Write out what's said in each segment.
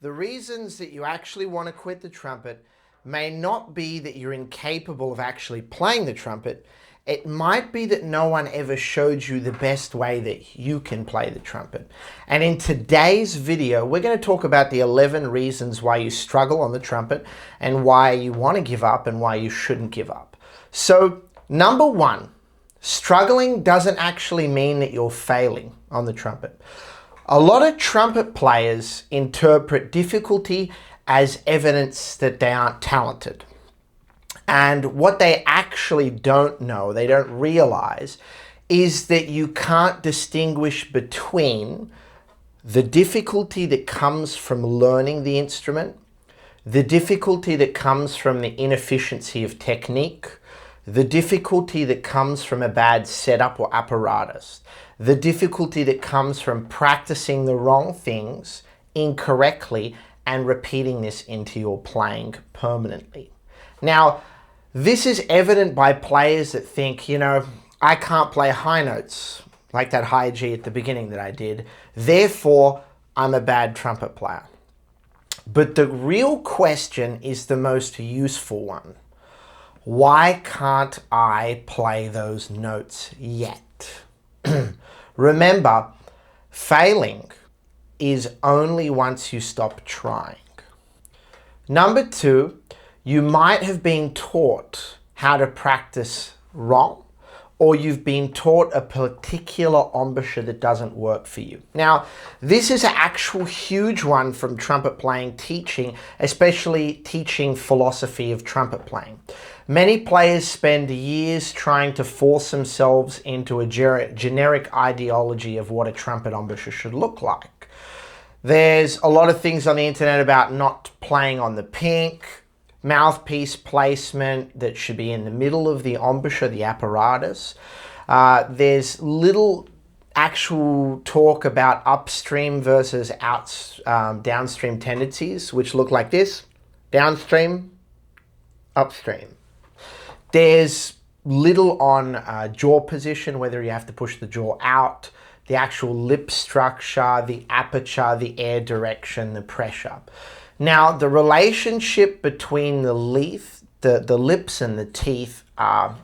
The reasons that you actually want to quit the trumpet may not be that you're incapable of actually playing the trumpet. It might be that no one ever showed you the best way that you can play the trumpet. And in today's video, we're going to talk about the 11 reasons why you struggle on the trumpet and why you want to give up and why you shouldn't give up. So, number one, struggling doesn't actually mean that you're failing on the trumpet. A lot of trumpet players interpret difficulty as evidence that they aren't talented. And what they actually don't know, they don't realize, is that you can't distinguish between the difficulty that comes from learning the instrument, the difficulty that comes from the inefficiency of technique, the difficulty that comes from a bad setup or apparatus, the difficulty that comes from practicing the wrong things incorrectly and repeating this into your playing permanently. Now, this is evident by players that think, I can't play high notes like that high G at the beginning that I did, therefore I'm a bad trumpet player. But the real question is the most useful one. Why can't I play those notes yet? Remember, failing is only once you stop trying. Number two, you might have been taught how to practice wrong, or you've been taught a particular embouchure that doesn't work for you. Now, this is an actual huge one from trumpet playing teaching, especially teaching philosophy of trumpet playing. Many players spend years trying to force themselves into a generic ideology of what a trumpet embouchure should look like. There's a lot of things on the internet about not playing on the pink, mouthpiece placement that should be in the middle of the embouchure, the apparatus. There's little actual talk about upstream versus downstream tendencies, which look like this: downstream, upstream. There's little on jaw position, whether you have to push the jaw out, the actual lip structure, the aperture, the air direction, the pressure. Now, the relationship between the lips and the teeth are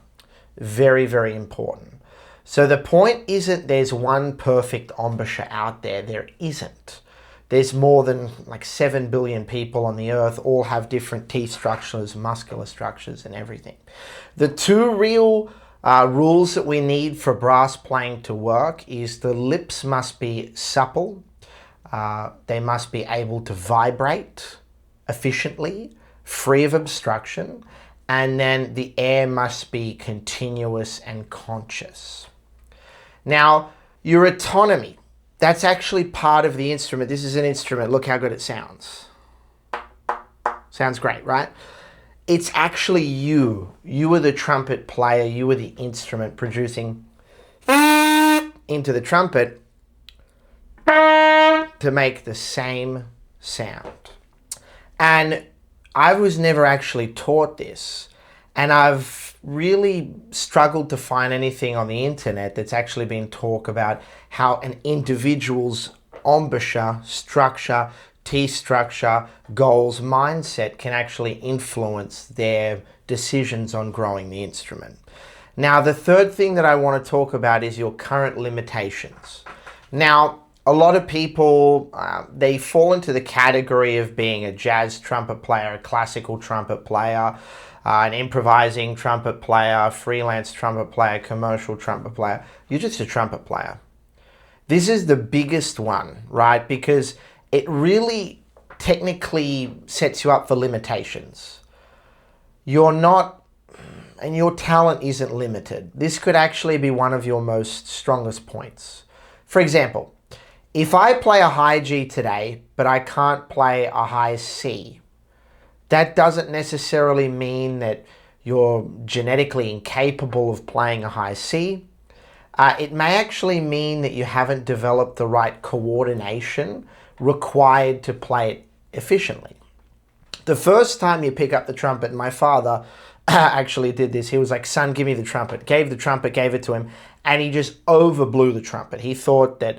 very, very important. So the point isn't there's one perfect embouchure out there. There isn't. There's more than like 7 billion people on the earth, all have different teeth structures, muscular structures, and everything. The two real rules that we need for brass playing to work is the lips must be supple. They must be able to vibrate efficiently, free of obstruction, and then the air must be continuous and conscious. Now, your autonomy, that's actually part of the instrument. This is an instrument. Look how good it sounds. Sounds great, right? It's actually you. You are the trumpet player. You are the instrument producing into the trumpet to make the same sound. And I was never actually taught this, and I've really struggled to find anything on the internet that's actually been talk about how an individual's embouchure, structure, teeth structure, goals, mindset can actually influence their decisions on growing the instrument. Now, the third thing that I want to talk about is your current limitations. Now, a lot of people, they fall into the category of being a jazz trumpet player, a classical trumpet player, an improvising trumpet player, freelance trumpet player, commercial trumpet player. You're just a trumpet player. This is the biggest one, right? Because it really technically sets you up for limitations. You're not, and your talent isn't limited. This could actually be one of your most strongest points. For example, if I play a high G today, but I can't play a high C, that doesn't necessarily mean that you're genetically incapable of playing a high C. It may actually mean that you haven't developed the right coordination required to play it efficiently. The first time you pick up the trumpet, and my father actually did this, he was like, "Son, give me the trumpet." Gave the trumpet, gave it to him, and he just overblew the trumpet. He thought that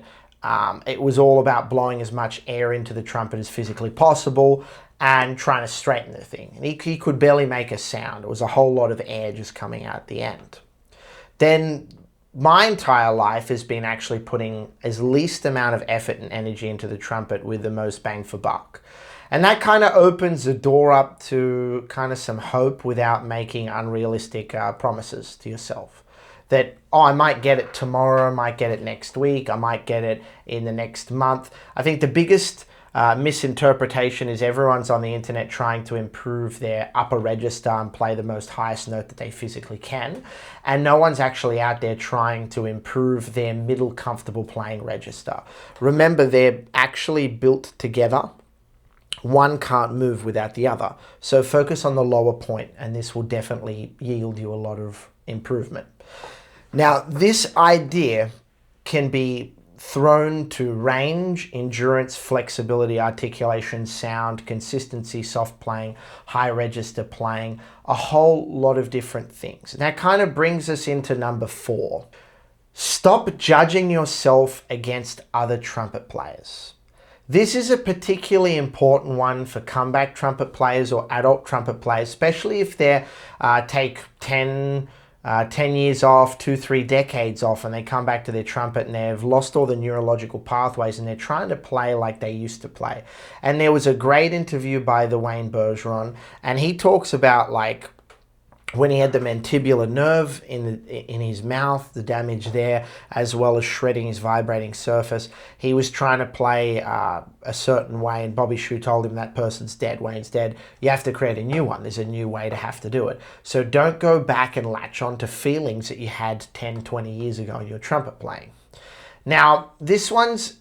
It was all about blowing as much air into the trumpet as physically possible and trying to straighten the thing. And he could barely make a sound. It was a whole lot of air just coming out at the end. Then my entire life has been actually putting as least amount of effort and energy into the trumpet with the most bang for buck. And that kind of opens the door up to kind of some hope without making unrealistic promises to yourself. That, oh, I might get it tomorrow, I might get it next week, I might get it in the next month. I think the biggest misinterpretation is everyone's on the internet trying to improve their upper register and play the most highest note that they physically can. And no one's actually out there trying to improve their middle comfortable playing register. Remember, they're actually built together. One can't move without the other. So focus on the lower point, and this will definitely yield you a lot of improvement. Now, this idea can be thrown to range, endurance, flexibility, articulation, sound, consistency, soft playing, high register playing, a whole lot of different things. And that kind of brings us into number 4. Stop judging yourself against other trumpet players. This is a particularly important one for comeback trumpet players or adult trumpet players, especially if they take 10 years off, 2-3 decades off, and they come back to their trumpet and they've lost all the neurological pathways and they're trying to play like they used to play. And there was a great interview by the Wayne Bergeron, and he talks about like when he had the mandibular nerve in his mouth, the damage there, as well as shredding his vibrating surface. He was trying to play a certain way, and Bobby Shue told him that person's dead, Wayne's dead. You have to create a new one. There's a new way to have to do it. So don't go back and latch on to feelings that you had 10, 20 years ago in your trumpet playing. Now, this one's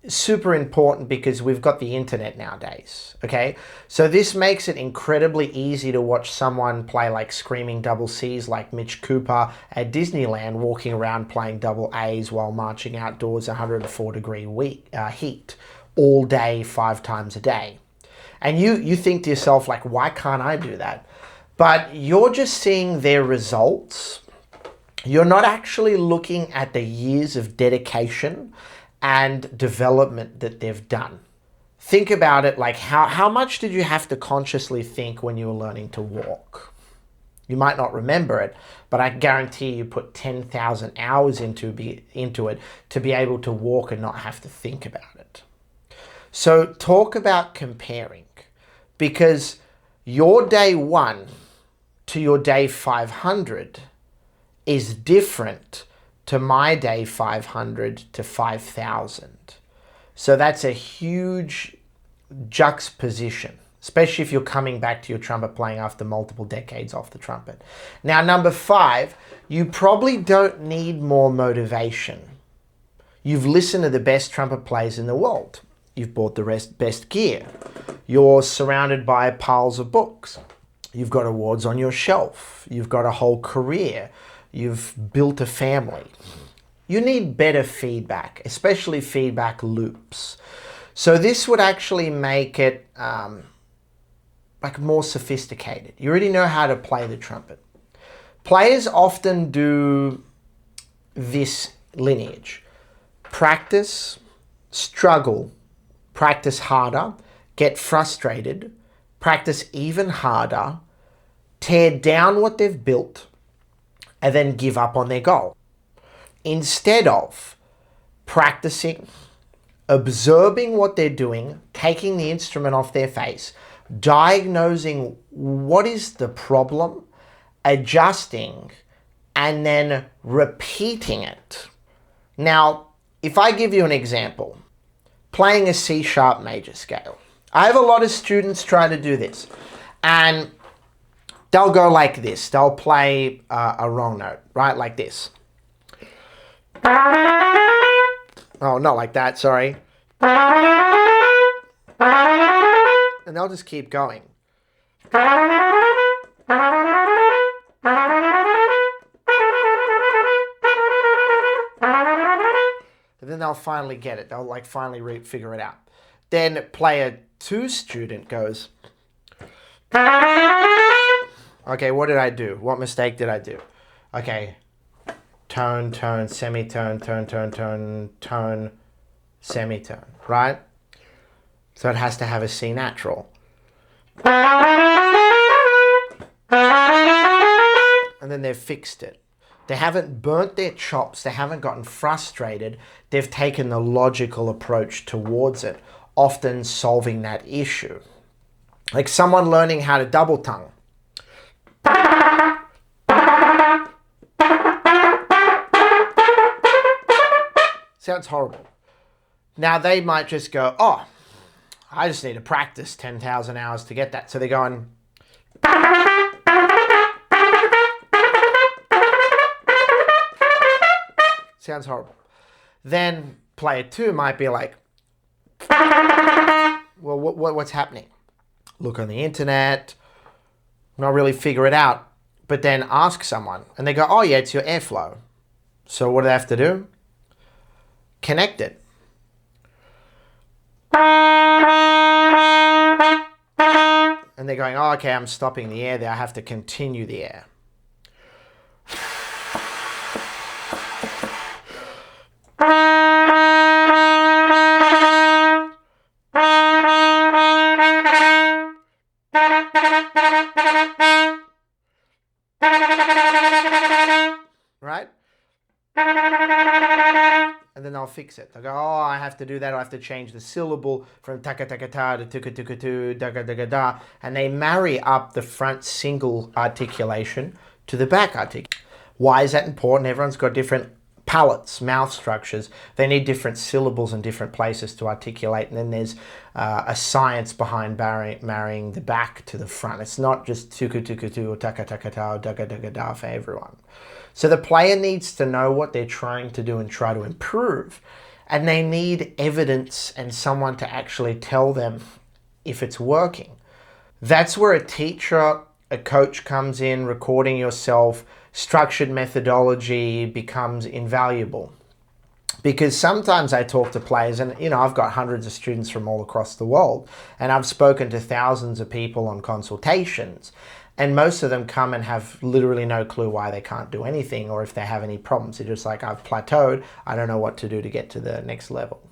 super important because we've got the internet nowadays, okay? So this makes it incredibly easy to watch someone play like screaming double C's like Mitch Cooper at Disneyland, walking around playing double A's while marching outdoors 104-degree heat all day, 5 times a day. And you think to yourself, like, why can't I do that? But you're just seeing their results. You're not actually looking at the years of dedication and development that they've done. Think about it, like how much did you have to consciously think when you were learning to walk? You might not remember it, but I guarantee you put 10,000 hours into it to be able to walk and not have to think about it. So talk about comparing, because your day 1 to your day 500 is different to my day 500 to 5,000. So that's a huge juxtaposition, especially if you're coming back to your trumpet playing after multiple decades off the trumpet. Now, number 5, you probably don't need more motivation. You've listened to the best trumpet players in the world. You've bought the best gear. You're surrounded by piles of books. You've got awards on your shelf. You've got a whole career. You've built a family. You need better feedback, especially feedback loops. So this would actually make it like more sophisticated. You already know how to play the trumpet. Players often do this lineage: practice, struggle, practice harder, get frustrated, practice even harder, tear down what they've built, and then give up on their goal. Instead of practicing, observing what they're doing, taking the instrument off their face, diagnosing what is the problem, adjusting, and then repeating it. Now, if I give you an example, playing a C sharp major scale. I have a lot of students try to do this, and they'll go like this. They'll play a wrong note, right? Like this. Oh, not like that, sorry. And they'll just keep going. And then they'll finally get it. They'll like finally figure it out. Then player 2 student goes, okay, what did I do? What mistake did I do? Okay, tone, tone, semitone, tone, tone, tone, tone, semitone, right? So it has to have a C natural. And then they've fixed it. They haven't burnt their chops. They haven't gotten frustrated. They've taken the logical approach towards it, often solving that issue. Like someone learning how to double tongue. Sounds horrible. Now they might just go, oh, I just need to practice 10,000 hours to get that. So they're going. Sounds horrible. Then player 2 might be like, well, what's happening? Look on the internet, not really figure it out, but then ask someone. And they go, oh yeah, it's your airflow. So what do they have to do? Connect it. And they're going, oh, okay, I'm stopping the air there. I have to continue the air. Right? And then they'll fix it. They'll go, oh, I have to do that. I have to change the syllable from taka-taka-ta to tuka-tuka-tu, daga-daga-da. And they marry up the front single articulation to the back articulation. Why is that important? Everyone's got different palates, mouth structures. They need different syllables in different places to articulate. And then there's a science behind marrying the back to the front. It's not just tuka-tuka-tu or taka-taka-ta or daga-daga-da for everyone. So the player needs to know what they're trying to do and try to improve. And they need evidence and someone to actually tell them if it's working. That's where a teacher, a coach comes in, recording yourself, structured methodology becomes invaluable. Because sometimes I talk to players and, I've got hundreds of students from all across the world and I've spoken to thousands of people on consultations. And most of them come and have literally no clue why they can't do anything or if they have any problems. They're just like, I've plateaued. I don't know what to do to get to the next level.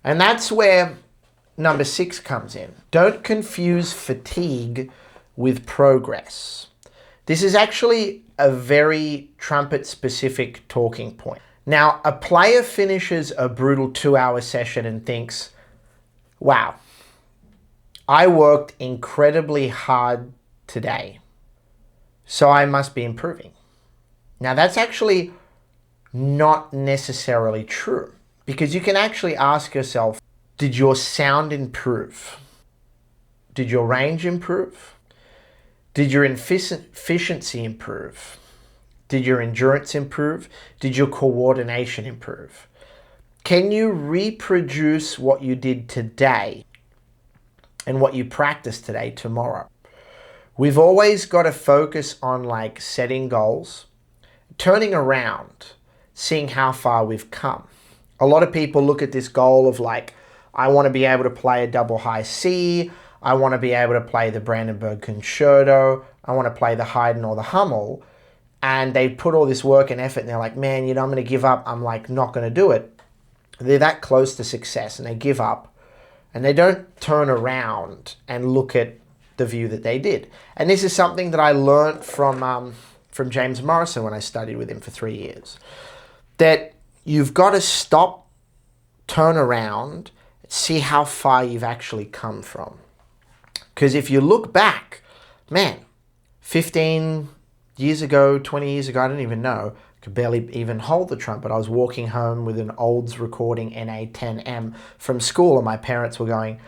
And that's where number 6 comes in. Don't confuse fatigue with progress. This is actually a very trumpet-specific talking point. Now, a player finishes a brutal 2-hour session and thinks, wow, I worked incredibly hard today, so I must be improving. Now that's actually not necessarily true, because you can actually ask yourself, did your sound improve? Did your range improve? Did your efficiency improve? Did your endurance improve? Did your coordination improve? Can you reproduce what you did today and what you practiced today tomorrow? We've always got to focus on setting goals, turning around, seeing how far we've come. A lot of people look at this goal of I want to be able to play a double high C, I want to be able to play the Brandenburg Concerto, I want to play the Haydn or the Hummel, and they put all this work and effort and they're like, man, I'm going to give up, I'm not going to do it. They're that close to success and they give up and they don't turn around and look at the view that they did. And this is something that I learned from James Morrison when I studied with him for 3 years. That you've got to stop, turn around, see how far you've actually come from. Because if you look back, man, 15 years ago, 20 years ago, I don't even know, I could barely even hold the trumpet. I was walking home with an Olds recording NA10M from school and my parents were going,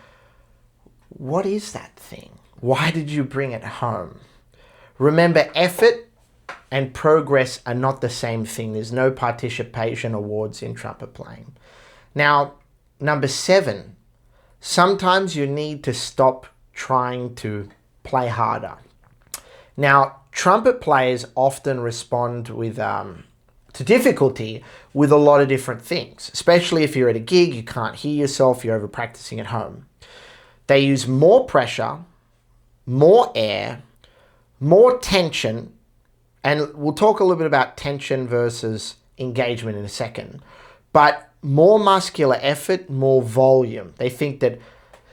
what is that thing? Why did you bring it home? Remember, effort and progress are not the same thing. There's no participation awards in trumpet playing. Now, number 7, sometimes you need to stop trying to play harder. Now, trumpet players often respond with to difficulty with a lot of different things, especially if you're at a gig, you can't hear yourself, you're over practicing at home. They use more pressure, more air, more tension, and we'll talk a little bit about tension versus engagement in a second. But more muscular effort, more volume. They think that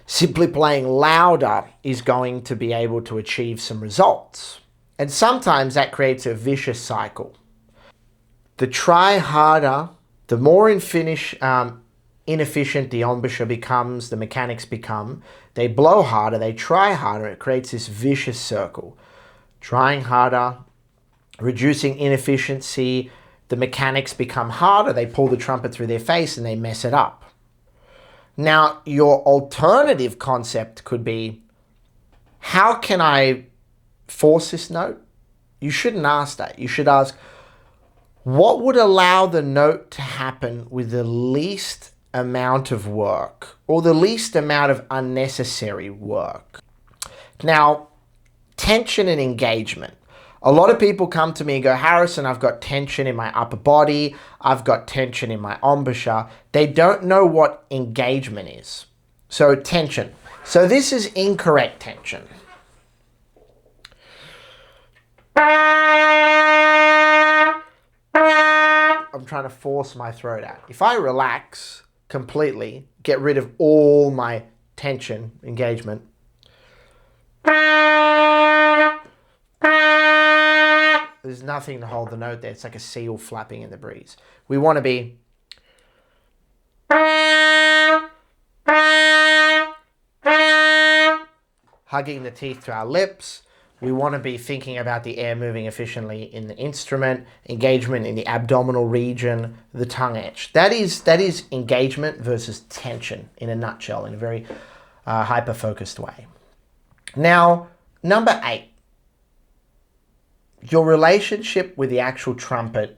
simply playing louder is going to be able to achieve some results. And sometimes that creates a vicious cycle. The try harder, the more inefficient the embouchure becomes, the mechanics become. They blow harder, they try harder. It creates this vicious circle. Trying harder, reducing inefficiency, the mechanics become harder. They pull the trumpet through their face and they mess it up. Now, your alternative concept could be, how can I force this note? You shouldn't ask that. You should ask, what would allow the note to happen with the least amount of work or the least amount of unnecessary work? Now, tension and engagement. A lot of people come to me and go, Harrison, I've got tension in my upper body. I've got tension in my embouchure. They don't know what engagement is. So tension. So this is incorrect tension. I'm trying to force my throat out. If I relax completely, get rid of all my tension, engagement, there's nothing to hold the note there. It's like a seal flapping in the breeze. We want to be hugging the teeth to our lips. We want to be thinking about the air moving efficiently in the instrument, engagement in the abdominal region, the tongue edge. That is engagement versus tension in a nutshell, in a very hyper-focused way. Now, number 8. Your relationship with the actual trumpet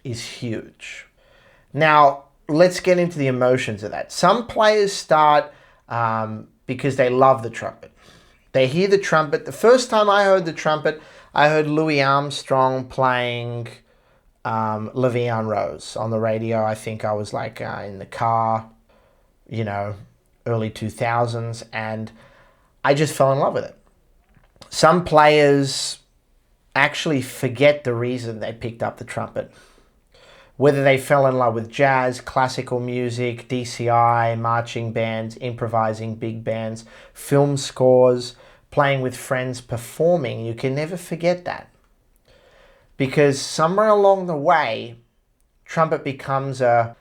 is huge. Now, let's get into the emotions of that. Some players start because they love the trumpet. They hear the trumpet. The first time I heard the trumpet, I heard Louis Armstrong playing La Vie en Rose on the radio. I think I was like in the car, early 2000s, and I just fell in love with it. Some players actually forget the reason they picked up the trumpet. Whether they fell in love with jazz, classical music, DCI, marching bands, improvising big bands, film scores, playing with friends, performing, you can never forget that. Because somewhere along the way, trumpet becomes I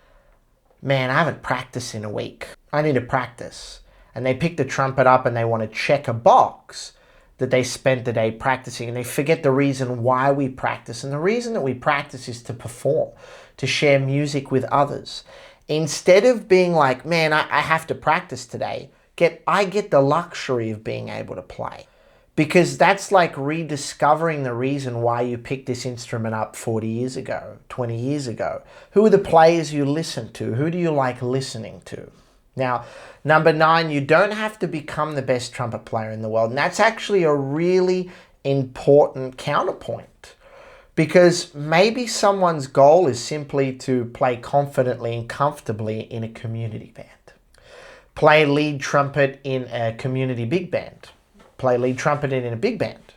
haven't practiced in a week. I need to practice. And they pick the trumpet up and they want to check a box that they spent the day practicing, and they forget the reason why we practice. And the reason that we practice is to perform, to share music with others. Instead of being like, I have to practice today, I get the luxury of being able to play. Because that's like rediscovering the reason why you picked this instrument up 40 years ago, 20 years ago. Who are the players you listen to? Who do you like listening to? Now, number 9, you don't have to become the best trumpet player in the world. And that's actually a really important counterpoint. Because maybe someone's goal is simply to play confidently and comfortably in a community band. Play lead trumpet in a community big band. Play lead trumpet in a big band.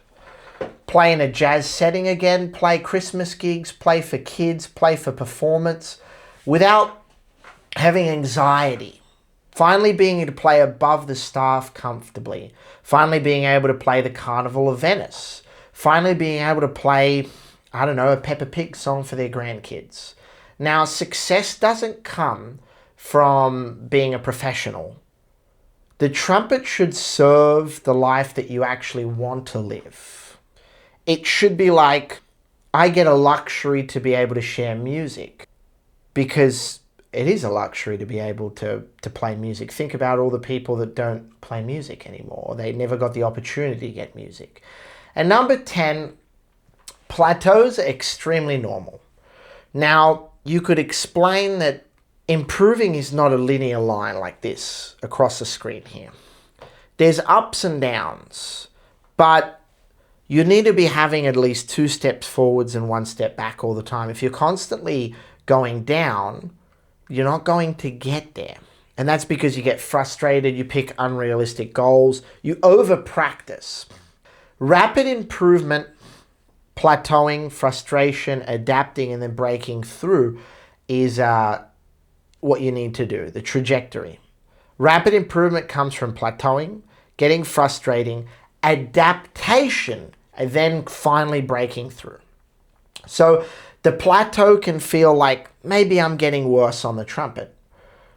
Play in a jazz setting again. Play Christmas gigs. Play for kids. Play for performance. Without having anxiety. Finally being able to play above the staff comfortably. Finally being able to play the Carnival of Venice. Finally being able to play, a Peppa Pig song for their grandkids. Now, success doesn't come from being a professional. The trumpet should serve the life that you actually want to live. It should be like, I get a luxury to be able to share music, because it is a luxury to be able to play music. Think about all the people that don't play music anymore. They never got the opportunity to get music. And number 10, plateaus are extremely normal. Now, you could explain that improving is not a linear line like this across the screen here. There's ups and downs, but you need to be having at least 2 steps forwards and 1 step back all the time. If you're constantly going down, you're not going to get there. And that's because you get frustrated, you pick unrealistic goals, you over-practice. Rapid improvement, plateauing, frustration, adapting, and then breaking through is what you need to do, the trajectory. Rapid improvement comes from plateauing, getting frustrating, adaptation, and then finally breaking through. So the plateau can feel like maybe I'm getting worse on the trumpet,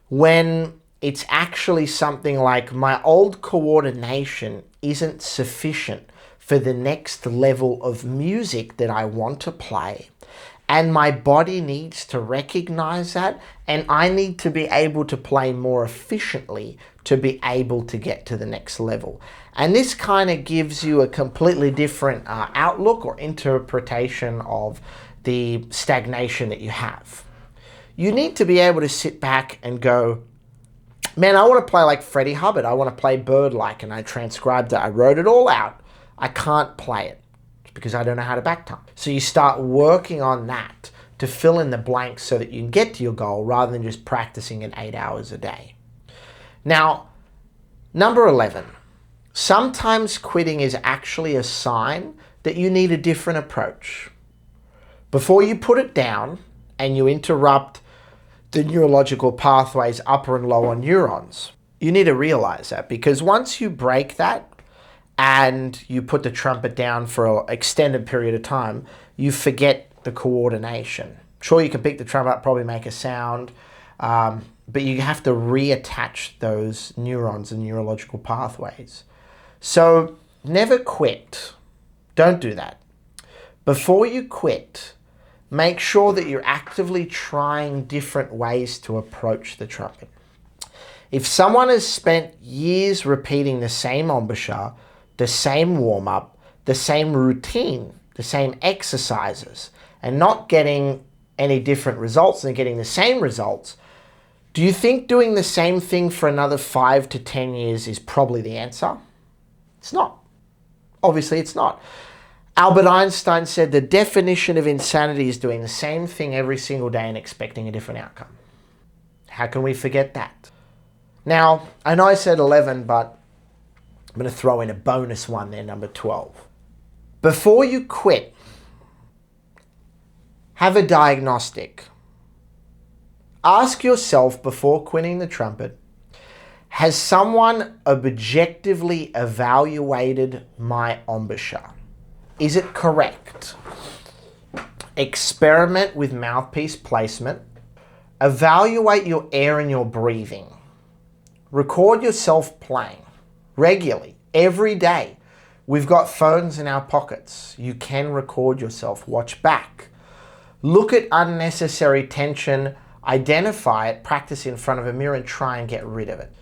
when it's actually something like my old coordination isn't sufficient for the next level of music that I want to play. And my body needs to recognize that, and I need to be able to play more efficiently to be able to get to the next level. And this kind of gives you a completely different outlook or interpretation of the stagnation that you have. You need to be able to sit back and go, man, I want to play like Freddie Hubbard. I want to play bird-like, and I transcribed it. I wrote it all out. I can't play it because I don't know how to back time. So you start working on that to fill in the blanks so that you can get to your goal rather than just practicing it 8 hours a day. Now, number 11, sometimes quitting is actually a sign that you need a different approach. Before you put it down and you interrupt the neurological pathways, upper and lower neurons, you need to realize that, because once you break that and you put the trumpet down for an extended period of time, you forget the coordination. Sure, you can pick the trumpet up, probably make a sound, but you have to reattach those neurons and neurological pathways. So never quit. Don't do that. Before you quit, make sure that you're actively trying different ways to approach the trumpet. If someone has spent years repeating the same embouchure, the same warm-up, the same routine, the same exercises, and not getting any different results and getting the same results, do you think doing the same thing for another 5 to 10 years is probably the answer? It's not. Obviously, it's not. Albert Einstein said the definition of insanity is doing the same thing every single day and expecting a different outcome. How can we forget that? Now, I know I said 11, but I'm going to throw in a bonus one there, number 12. Before you quit, have a diagnostic. Ask yourself before quitting the trumpet, has someone objectively evaluated my embouchure? Is it correct? Experiment with mouthpiece placement. Evaluate your air and your breathing. Record yourself playing regularly, every day. We've got phones in our pockets. You can record yourself, watch back. Look at unnecessary tension, identify it, practice in front of a mirror and try and get rid of it.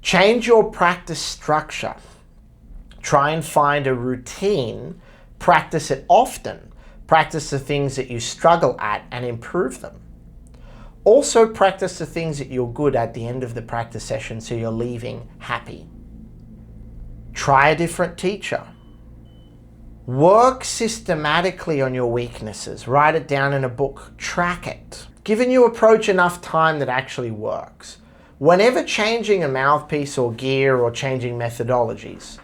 Change your practice structure. Try and find a routine, practice it often. Practice the things that you struggle at and improve them. Also practice the things that you're good at the end of the practice session so you're leaving happy. Try a different teacher. Work systematically on your weaknesses. Write it down in a book. Track it. Give a new approach enough time that actually works. Whenever changing a mouthpiece or gear or changing methodologies,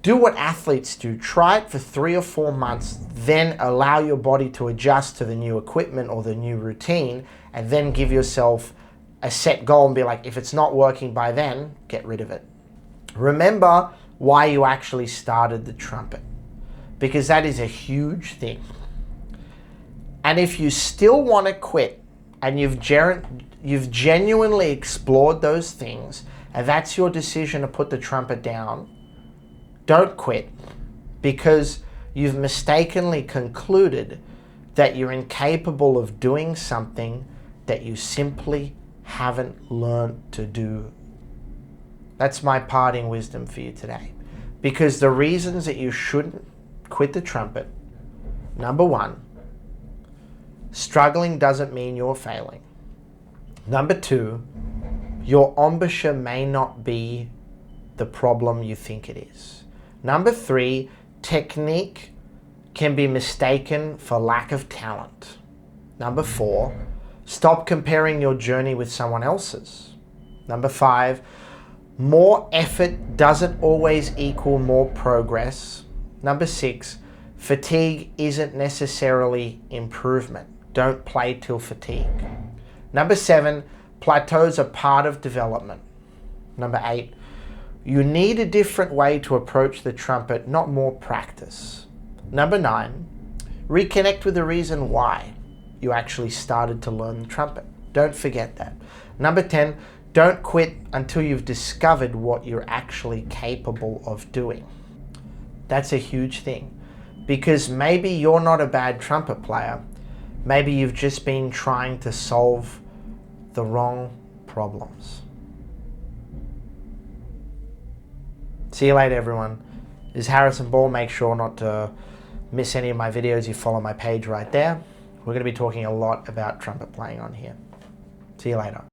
do what athletes do. Try it for 3 or 4 months, then allow your body to adjust to the new equipment or the new routine, and then give yourself a set goal and be like, if it's not working by then, get rid of it. Remember why you actually started the trumpet, because that is a huge thing. And if you still want to quit and you've genuinely explored those things and that's your decision to put the trumpet down, don't quit, because you've mistakenly concluded that you're incapable of doing something that you simply haven't learned to do. That's my parting wisdom for you today. Because the reasons that you shouldn't quit the trumpet, number 1, struggling doesn't mean you're failing. Number 2, your embouchure may not be the problem you think it is. Number 3, technique can be mistaken for lack of talent. Number 4, stop comparing your journey with someone else's. Number 5, more effort doesn't always equal more progress. Number 6, fatigue isn't necessarily improvement. Don't play till fatigue. Number 7, Plateaus are part of development. Number 8, you need a different way to approach the trumpet, not more practice. Number 9, reconnect with the reason why you actually started to learn the trumpet. Don't forget that. Number 10, don't quit until you've discovered what you're actually capable of doing. That's a huge thing, because maybe you're not a bad trumpet player. Maybe you've just been trying to solve the wrong problems. See you later, everyone. This is Harrison Ball. Make sure not to miss any of my videos. You follow my page right there. We're going to be talking a lot about trumpet playing on here. See you later.